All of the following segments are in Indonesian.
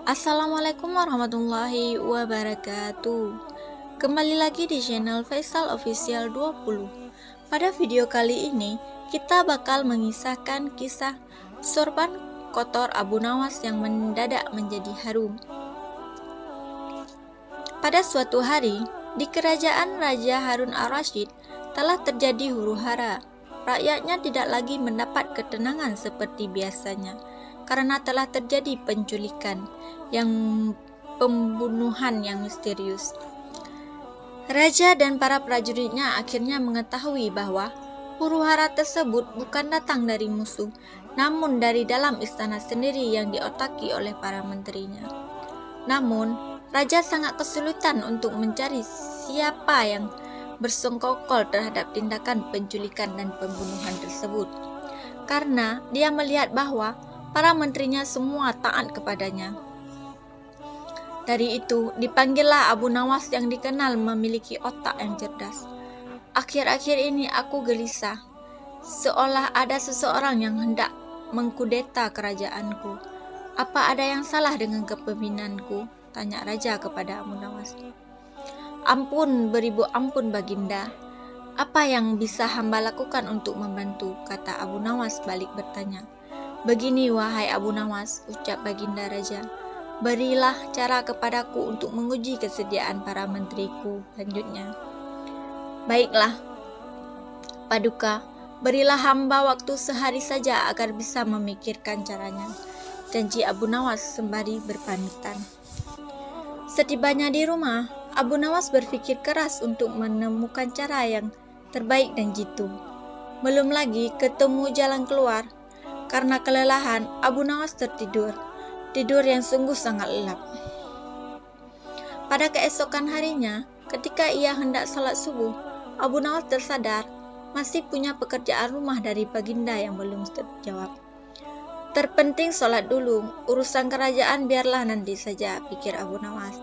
Assalamualaikum warahmatullahi wabarakatuh. Kembali lagi di channel Faisal Official 20. Pada video kali ini, kita bakal mengisahkan kisah sorban kotor Abu Nawas yang mendadak menjadi harum. Pada suatu hari, di kerajaan Raja Harun al-Rashid telah terjadi huru-hara. Rakyatnya tidak lagi mendapat ketenangan seperti biasanya karena telah terjadi penculikan yang pembunuhan yang misterius. Raja dan para prajuritnya akhirnya mengetahui bahwa huru-hara tersebut bukan datang dari musuh, namun dari dalam istana sendiri yang diotaki oleh para menterinya. Namun, Raja sangat kesulitan untuk mencari siapa yang bersengkokol terhadap tindakan penculikan dan pembunuhan tersebut, karena dia melihat bahwa para menterinya semua taat kepadanya. Dari itu, dipanggillah Abu Nawas yang dikenal memiliki otak yang cerdas. Akhir-akhir ini aku gelisah, seolah ada seseorang yang hendak mengkudeta kerajaanku. Apa ada yang salah dengan kepemimpinanku? Tanya Raja kepada Abu Nawas. Ampun, beribu ampun Baginda. Apa yang bisa hamba lakukan untuk membantu? Kata Abu Nawas balik bertanya. Begini wahai Abu Nawas, ucap Baginda Raja. Berilah cara kepadaku untuk menguji kesediaan para menteriku. Lanjutnya. Baiklah, Paduka, berilah hamba waktu sehari saja agar bisa memikirkan caranya. Janji Abu Nawas sembari berpamitan. Setibanya di rumah, Abu Nawas berpikir keras untuk menemukan cara yang terbaik dan jitu. Belum lagi ketemu jalan keluar. Karena kelelahan, Abu Nawas tertidur. Tidur yang sungguh sangat lelap. Pada keesokan harinya, ketika ia hendak salat subuh, Abu Nawas tersadar masih punya pekerjaan rumah dari Baginda yang belum terjawab. Terpenting sholat dulu, urusan kerajaan biarlah nanti saja, pikir Abu Nawas.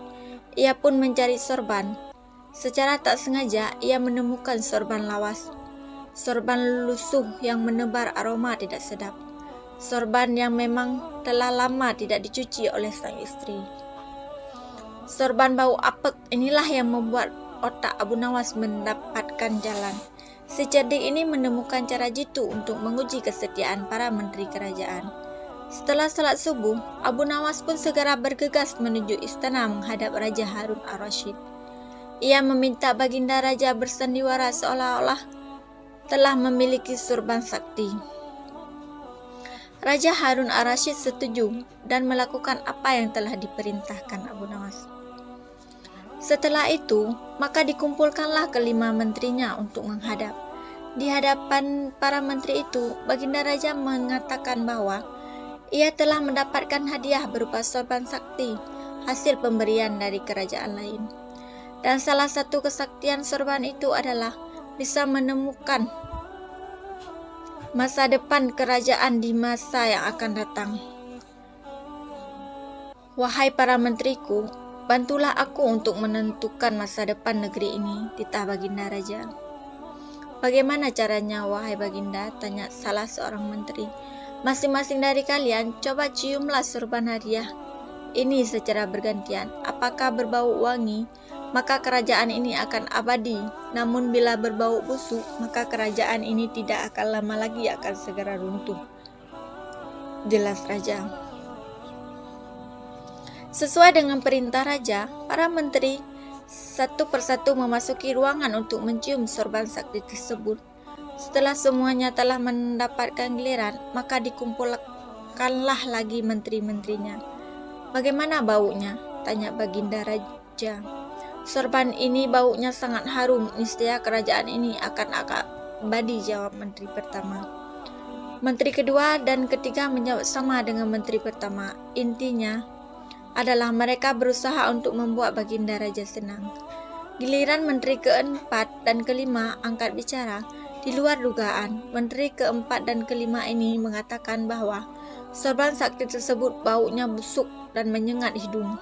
Ia pun mencari sorban. Secara tak sengaja, ia menemukan sorban lawas. Sorban lusuh yang menebar aroma tidak sedap. Sorban yang memang telah lama tidak dicuci oleh sang istri. Sorban bau apek inilah yang membuat otak Abu Nawas mendapatkan jalan. Si cerdik ini menemukan cara jitu untuk menguji kesetiaan para menteri kerajaan. Setelah salat subuh, Abu Nawas pun segera bergegas menuju istana menghadap Raja Harun al-Rashid. Ia meminta Baginda Raja bersandiwara seolah-olah telah memiliki sorban sakti. Raja Harun al-Rashid setuju dan melakukan apa yang telah diperintahkan Abu Nawas. Setelah itu, maka dikumpulkanlah kelima menterinya untuk menghadap. Di hadapan para menteri itu, Baginda Raja mengatakan bahwa ia telah mendapatkan hadiah berupa sorban sakti, hasil pemberian dari kerajaan lain. Dan salah satu kesaktian sorban itu adalah bisa menemukan masa depan kerajaan di masa yang akan datang. Wahai para menteriku, bantulah aku untuk menentukan masa depan negeri ini, titah Baginda Raja. Bagaimana caranya, wahai Baginda? Tanya salah seorang menteri. Masing-masing dari kalian coba ciumlah sorban hadiah ini secara bergantian. Apakah berbau wangi, maka kerajaan ini akan abadi. Namun bila berbau busuk, maka kerajaan ini tidak akan lama lagi akan segera runtuh. Jelas Raja. Sesuai dengan perintah Raja, para menteri satu persatu memasuki ruangan untuk mencium sorban sakti tersebut. Setelah semuanya telah mendapatkan giliran, maka dikumpulkanlah lagi menteri-menterinya. Bagaimana baunya? Tanya Baginda Raja. Sorban ini baunya sangat harum, niscaya kerajaan ini akan abadi, jawab menteri pertama. Menteri kedua dan ketiga menjawab sama dengan menteri pertama. Intinya adalah mereka berusaha untuk membuat Baginda Raja senang. Giliran menteri keempat dan kelima angkat bicara. Di luar dugaan, menteri keempat dan kelima ini mengatakan bahwa sorban sakti tersebut baunya busuk dan menyengat hidung.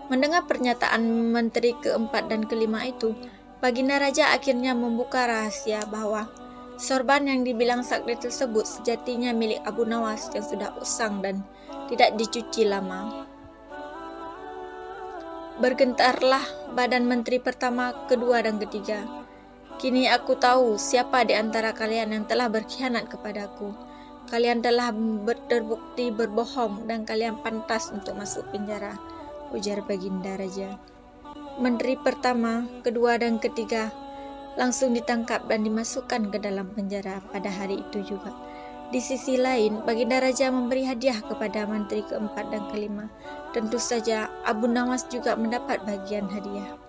Mendengar pernyataan menteri keempat dan kelima itu, Baginda Raja akhirnya membuka rahasia bahwa Sorban yang dibilang sakti tersebut sejatinya milik Abu Nawas yang sudah usang dan tidak dicuci lama. Bergentarlah badan menteri pertama, kedua, dan ketiga. Kini aku tahu siapa di antara kalian yang telah berkhianat kepadaku. Kalian telah terbukti berbohong dan kalian pantas untuk masuk penjara, ujar Baginda Raja. Menteri pertama, kedua, dan ketiga langsung ditangkap dan dimasukkan ke dalam penjara pada hari itu juga. Di sisi lain, Baginda Raja memberi hadiah kepada menteri keempat dan kelima. Tentu saja Abu Nawas juga mendapat bagian hadiah.